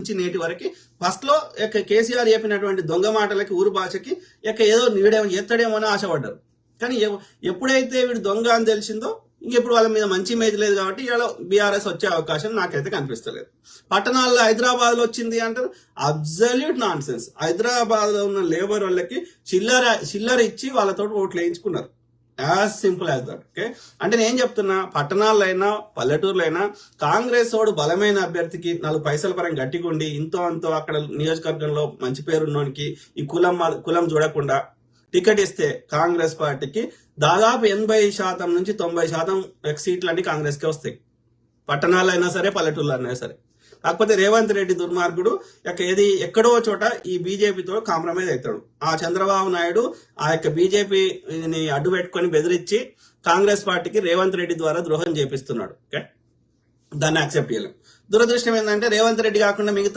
నుంచి నేటి వరకు ఫస్ట్ లో కేసీఆర్ చెప్పినటువంటి దొంగ మాటలకి ఊరు భాషకి ఏదో వీడేమో చేస్తాడేమో అని ఆశపడ్డారు. కానీ ఎప్పుడైతే వీడు దొంగ అని తెలిసిందో ఇంకెప్పుడు వాళ్ళ మీద మంచి ఇమేజ్ లేదు కాబట్టి ఇలా బీఆర్ఎస్ వచ్చే అవకాశం నాకైతే కనిపిస్తలేదు. పట్టణాల్లో హైదరాబాద్ లో వచ్చింది అంటారు, అబ్సల్యూట్ నాన్ సెన్స్. హైదరాబాద్ లో ఉన్న లేబర్ వాళ్ళకి చిల్లర ఇచ్చి వాళ్ళతో ఓట్లు వేయించుకున్నారు. As simple as that. Okay, అంటే నేను చెప్తున్నా, పట్టణాల్లో అయినా పల్లెటూరులో అయినా కాంగ్రెస్ వాడు బలమైన అభ్యర్థికి 4 పైసల పరంగా గట్టిగుండి ఇంతో అంతో అక్కడ నియోజకవర్గంలో మంచి పేరున్నోనికి ఈ కులం చూడకుండా టికెట్ ఇస్తే కాంగ్రెస్ పార్టీకి దాదాపు 80% నుంచి 90% సీట్లు అన్ని కాంగ్రెస్ కే వస్తాయి. పట్టణాల్లో అయినా సరే పల్లెటూరులో అయినా సరే. కాకపోతే రేవంత్ రెడ్డి దుర్మార్గుడు ఎక్కడో చోట ఈ బీజేపీతో కాంప్రమైజ్ అవుతాడు. ఆ చంద్రబాబు నాయుడు ఆ బీజేపీని అడ్డు పెట్టుకుని బెదిరించి కాంగ్రెస్ పార్టీకి రేవంత్ రెడ్డి ద్వారా ద్రోహం చేపిస్తున్నాడు. ఓకే, దాన్ని యాక్సెప్ట్ చేయలేం. దురదృష్టం ఏంటంటే రేవంత్ రెడ్డి కాకుండా మిగతా